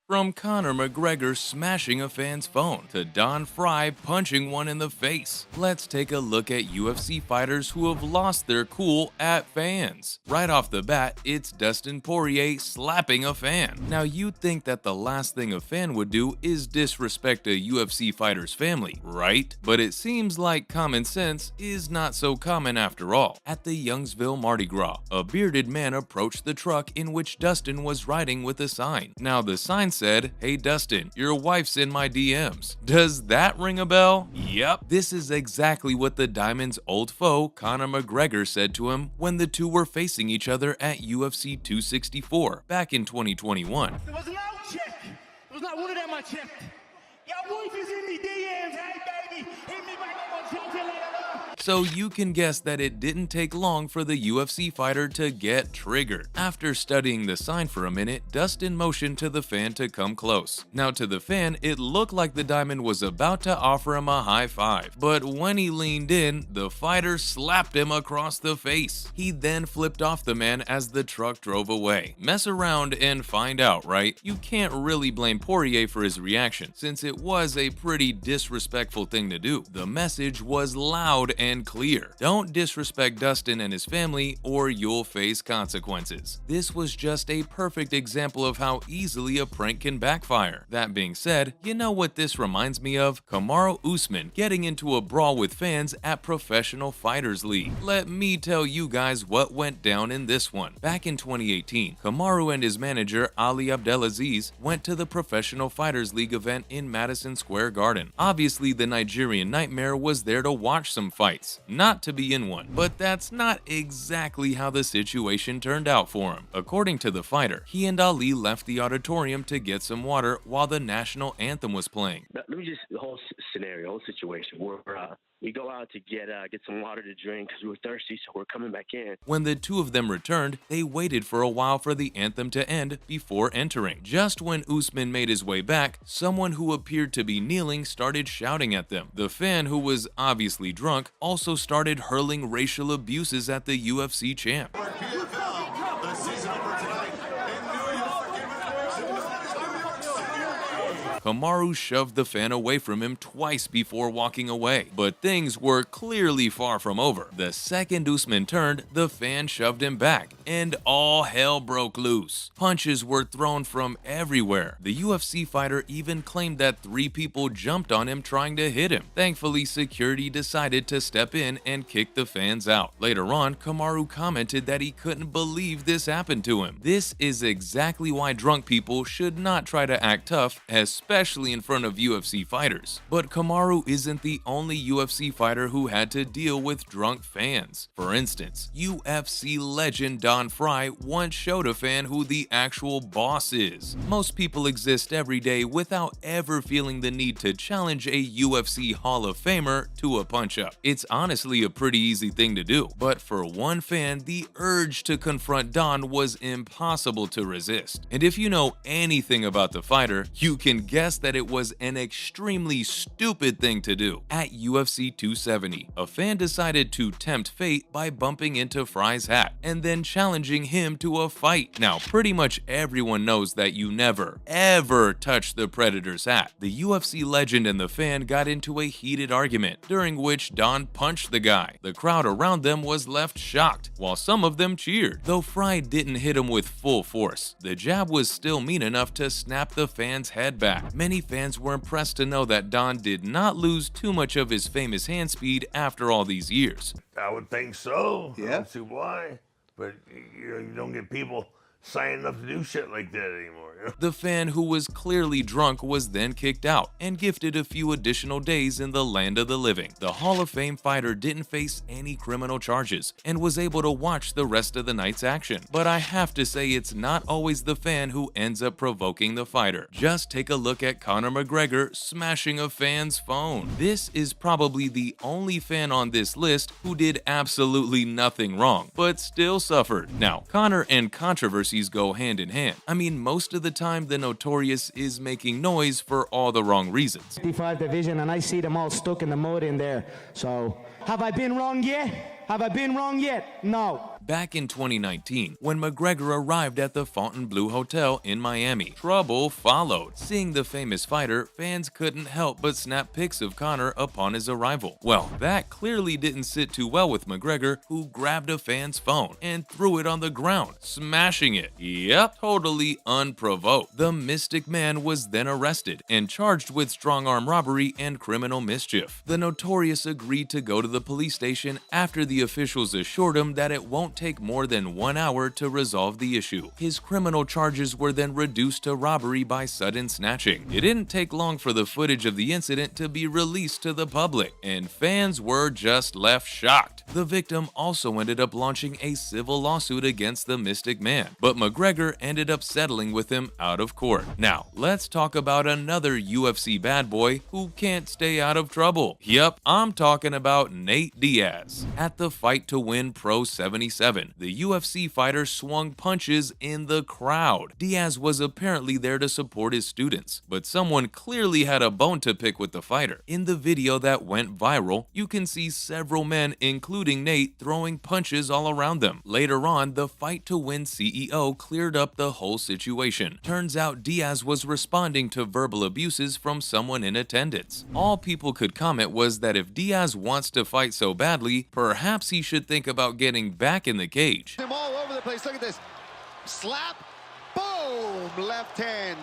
From Conor McGregor smashing a fan's phone to Don Fry punching one in the face, let's take a look at UFC fighters who have lost their cool at fans. Right off the bat, it's Dustin Poirier slapping a fan. Now you'd think that the last thing a fan would do is disrespect a UFC fighter's family, right? But it seems like common sense is not so common after all. At the Youngsville Mardi Gras, a bearded man approached the truck in which Dustin was riding with a sign. Now the sign said, "Hey Dustin, your wife's in my DMs." Does that ring a bell? Yep. This is exactly what the Diamond's old foe, Conor McGregor, said to him when the two were facing each other at UFC 264 back in 2021. There was no check. There was not one of them I checked. Your wife is in me DMs, hey baby, hit me back up on Twitter later on. So you can guess that it didn't take long for the UFC fighter to get triggered. After studying the sign for a minute, Dustin motioned to the fan to come close. Now to the fan, it looked like the Diamond was about to offer him a high five, but when he leaned in, the fighter slapped him across the face. He then flipped off the man as the truck drove away. Mess around and find out, right? You can't really blame Poirier for his reaction, since it was a pretty disrespectful thing to do. The message was loud and clear. Don't disrespect Dustin and his family or you'll face consequences. This was just a perfect example of how easily a prank can backfire. That being said, you know what this reminds me of? Kamaru Usman getting into a brawl with fans at Professional Fighters League. Let me tell you guys what went down in this one. Back in 2018, Kamaru and his manager Ali Abdelaziz went to the Professional Fighters League event in Madison Square Garden. Obviously, the Nigerian Nightmare was there to watch some fights, not to be in one. But that's not exactly how the situation turned out for him. According to the fighter, he and Ali left the auditorium to get some water while the national anthem was playing. Let me just, the whole scenario, whole situation where we go out to get some water to drink because we were thirsty, so we're coming back in. When the two of them returned, they waited for a while for the anthem to end before entering. Just when Usman made his way back, someone who appeared to be kneeling started shouting at them. The fan, who was obviously drunk, also started hurling racial abuses at the UFC champ. Kamaru shoved the fan away from him twice before walking away, but things were clearly far from over. The second Usman turned, the fan shoved him back, and all hell broke loose. Punches were thrown from everywhere. The UFC fighter even claimed that 3 people jumped on him trying to hit him. Thankfully, security decided to step in and kick the fans out. Later on, Kamaru commented that he couldn't believe this happened to him. This is exactly why drunk people should not try to act tough, especially in front of UFC fighters. But Kamaru isn't the only UFC fighter who had to deal with drunk fans. For instance, UFC legend Don Fry once showed a fan who the actual boss is. Most people exist every day without ever feeling the need to challenge a UFC Hall of Famer to a punch-up. It's honestly a pretty easy thing to do, but for one fan, the urge to confront Don was impossible to resist. And if you know anything about the fighter, you can guess that it was an extremely stupid thing to do. At UFC 270, a fan decided to tempt fate by bumping into Fry's hat and then challenging him to a fight. Now, pretty much everyone knows that you never, ever touch the Predator's hat. The UFC legend and the fan got into a heated argument, during which Don punched the guy. The crowd around them was left shocked, while some of them cheered. Though Fry didn't hit him with full force, the jab was still mean enough to snap the fan's head back. Many fans were impressed to know that Don did not lose too much of his famous hand speed after all these years. I would think so. Yeah. I don't see why. But you don't get people signing up to do shit like that anymore. You know? The fan, who was clearly drunk, was then kicked out and gifted a few additional days in the land of the living. The Hall of Fame fighter didn't face any criminal charges and was able to watch the rest of the night's action. But I have to say, it's not always the fan who ends up provoking the fighter. Just take a look at Conor McGregor smashing a fan's phone. This is probably the only fan on this list who did absolutely nothing wrong, but still suffered. Now, Conor and controversies go hand in hand. I mean, most of the time, the Notorious is making noise for all the wrong reasons. 55 division, and I see them all stuck in the mud in there. So, have I been wrong yet? Have I been wrong yet? No. Back in 2019, when McGregor arrived at the Fontainebleau Hotel in Miami, trouble followed. Seeing the famous fighter, fans couldn't help but snap pics of Conor upon his arrival. Well, that clearly didn't sit too well with McGregor, who grabbed a fan's phone and threw it on the ground, smashing it. Yep, totally unprovoked. The Mystic Man was then arrested and charged with strong-arm robbery and criminal mischief. The Notorious agreed to go to the police station after the officials assured him that it won't take more than 1 hour to resolve the issue. His criminal charges were then reduced to robbery by sudden snatching. It didn't take long for the footage of the incident to be released to the public, and fans were just left shocked. The victim also ended up launching a civil lawsuit against the Mystic Man, but McGregor ended up settling with him out of court. Now, let's talk about another UFC bad boy who can't stay out of trouble. Yup, I'm talking about Nate Diaz. At the Fight to Win Pro 77, the UFC fighter swung punches in the crowd. Diaz was apparently there to support his students, but someone clearly had a bone to pick with the fighter. In the video that went viral, you can see several men, including Nate, throwing punches all around them. Later on, the Fight to Win CEO cleared up the whole situation. Turns out Diaz was responding to verbal abuses from someone in attendance. All people could comment was that if Diaz wants to fight so badly, perhaps he should think about getting back in the cage. Him all over the place. Look at this. Slap. Boom. Left hand.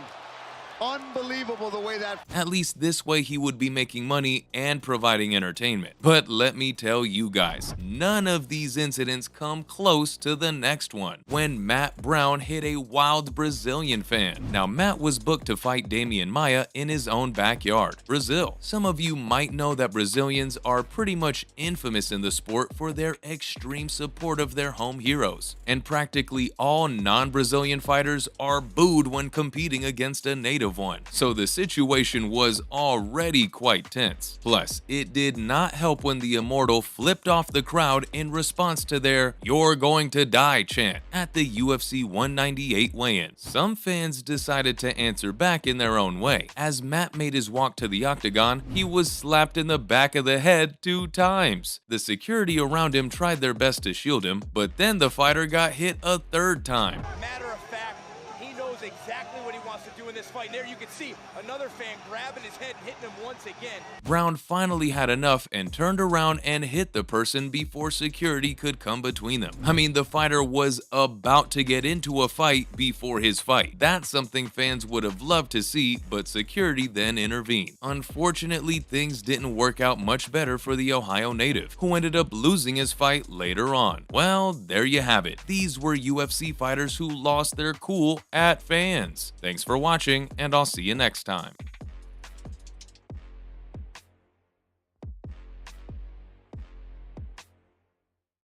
Unbelievable the way that... At least this way he would be making money and providing entertainment. But let me tell you guys, none of these incidents come close to the next one, when Matt Brown hit a wild Brazilian fan. Now, Matt was booked to fight Damian Maia in his own backyard, Brazil. Some of you might know that Brazilians are pretty much infamous in the sport for their extreme support of their home heroes, and practically all non-Brazilian fighters are booed when competing against a native one, so the situation was already quite tense. Plus, it did not help when the Immortal flipped off the crowd in response to their "You're going to die" chant at the UFC 198 weigh-in. Some fans decided to answer back in their own way. As Matt made his walk to the octagon, he was slapped in the back of the head 2 times. The security around him tried their best to shield him, but then the fighter got hit a 3rd time. Matter of fact, he knows exactly what he wants to do in this fight. And there you can see another fan grabbing his head and hitting him once again. Brown finally had enough and turned around and hit the person before security could come between them. I mean, the fighter was about to get into a fight before his fight. That's something fans would have loved to see, but security then intervened. Unfortunately, things didn't work out much better for the Ohio native, who ended up losing his fight later on. Well, there you have it. These were UFC fighters who lost their cool at fans. Thanks for watching, and I'll see you next time.